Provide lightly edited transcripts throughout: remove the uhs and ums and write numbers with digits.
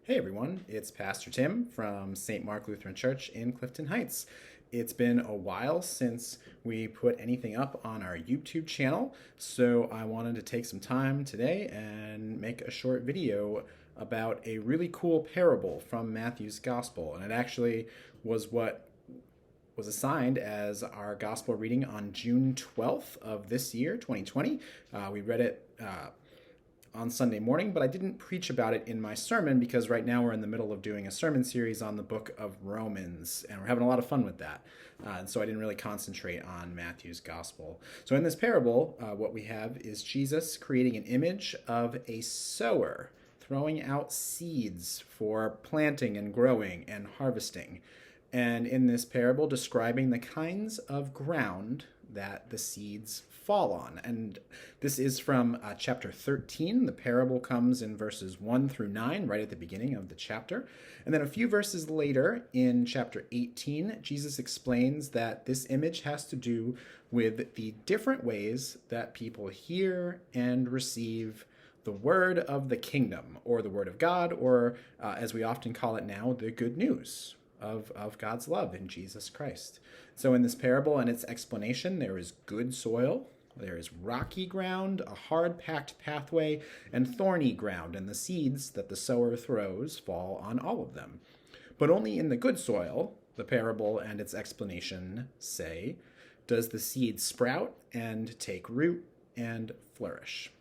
Hey everyone, it's Pastor Tim from St. Mark Lutheran Church in Clifton Heights. It's been a while since we put anything up on our YouTube channel, so I wanted to take some time today and make a short video about a really cool parable from Matthew's Gospel. And it actually was what was assigned as our Gospel reading on June 12th of this year, 2020. We read it on Sunday morning, but I didn't preach about it in my sermon because right now we're in the middle of doing a sermon series on the book of Romans, and we're having a lot of fun with that. And so I didn't really concentrate on Matthew's gospel. So in this parable, what we have is Jesus creating an image of a sower, throwing out seeds for planting and growing and harvesting. And in this parable, describing the kinds of ground that the seeds fall on. And this is from chapter 13. The parable comes in verses 1 through 9, right at the beginning of the chapter. And then a few verses later, in chapter 18, Jesus explains that this image has to do with the different ways that people hear and receive the word of the kingdom, or the word of God, or as we often call it now, the good news of God's love in Jesus Christ. So in this parable and its explanation, there is good soil, there is rocky ground, a hard-packed pathway, and thorny ground, and the seeds that the sower throws fall on all of them. But only in the good soil, the parable and its explanation say, does the seed sprout and take root and flourish.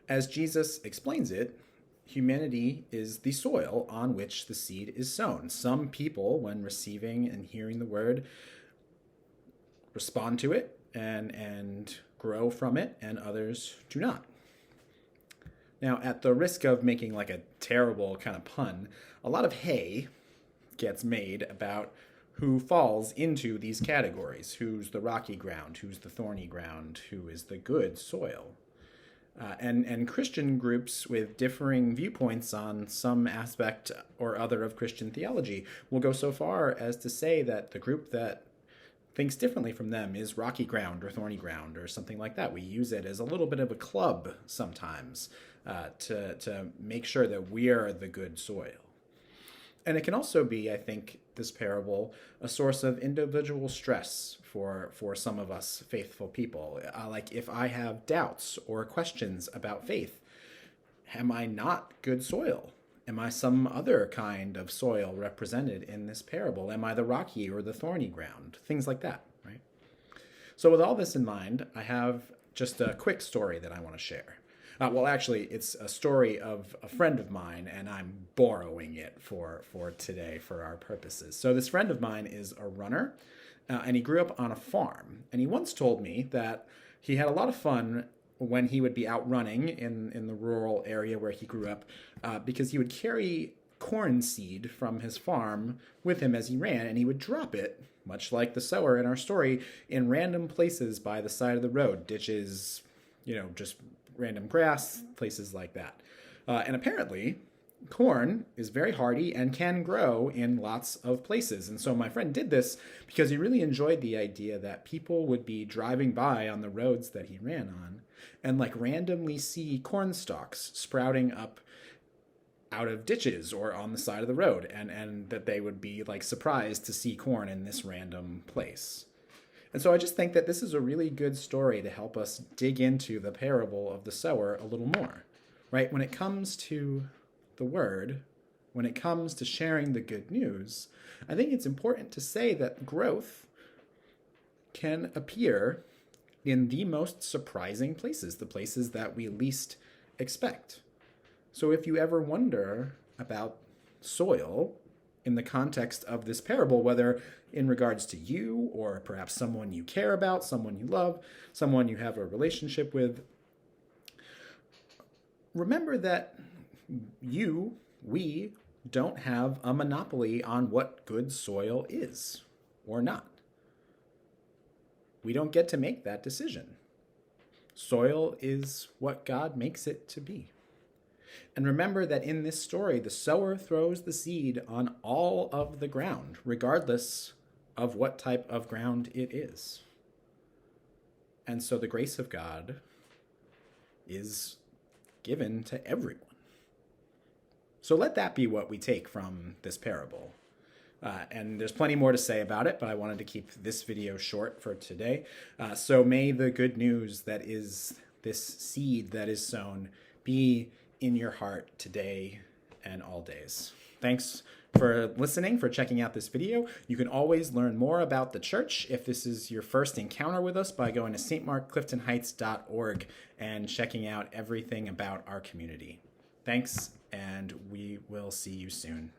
As Jesus explains it, humanity is the soil on which the seed is sown. Some people, when receiving and hearing the word, respond to it and grow from it, and others do not. Now, at the risk of making like a terrible kind of pun, a lot of hay gets made about who falls into these categories. Who's the rocky ground? Who's the thorny ground? Who is the good soil? And Christian groups with differing viewpoints on some aspect or other of Christian theology will go so far as to say that the group that thinks differently from them is rocky ground or thorny ground or something like that. We use it as a little bit of a club sometimes to make sure that we're the good soil. And it can also be, I think, this parable, a source of individual stress for some of us faithful people. Like if I have doubts or questions about faith, am I not good soil? Am I some other kind of soil represented in this parable? Am I the rocky or the thorny ground? Things like that, right? So with all this in mind, I have just a quick story that I want to share. Well, actually, it's a story of a friend of mine, and I'm borrowing it for today for our purposes. So this friend of mine is a runner, and he grew up on a farm. And he once told me that he had a lot of fun when he would be out running in the rural area where he grew up, because he would carry corn seed from his farm with him as he ran, and he would drop it, much like the sower in our story, in random places by the side of the road, ditches, just random grass, places like that. And apparently, corn is very hardy and can grow in lots of places. And so my friend did this because he really enjoyed the idea that people would be driving by on the roads that he ran on and like randomly see corn stalks sprouting up out of ditches or on the side of the road, and that they would be like surprised to see corn in this random place. And so I just think that this is a really good story to help us dig into the parable of the sower a little more, right? When it comes to the word, when it comes to sharing the good news, I think it's important to say that growth can appear in the most surprising places, the places that we least expect. So if you ever wonder about soil in the context of this parable, whether in regards to you or perhaps someone you care about, someone you love, someone you have a relationship with, remember that we don't have a monopoly on what good soil is or not. We don't get to make that decision. Soil is what God makes it to be. And remember that in this story, the sower throws the seed on all of the ground, regardless of what type of ground it is. And so the grace of God is given to everyone. So let that be what we take from this parable. And there's plenty more to say about it, but I wanted to keep this video short for today. So may the good news that is this seed that is sown be in your heart today and all days. Thanks for listening, for checking out this video. You can always learn more about the church if this is your first encounter with us by going to stmarkcliftonheights.org and checking out everything about our community. Thanks, and we will see you soon.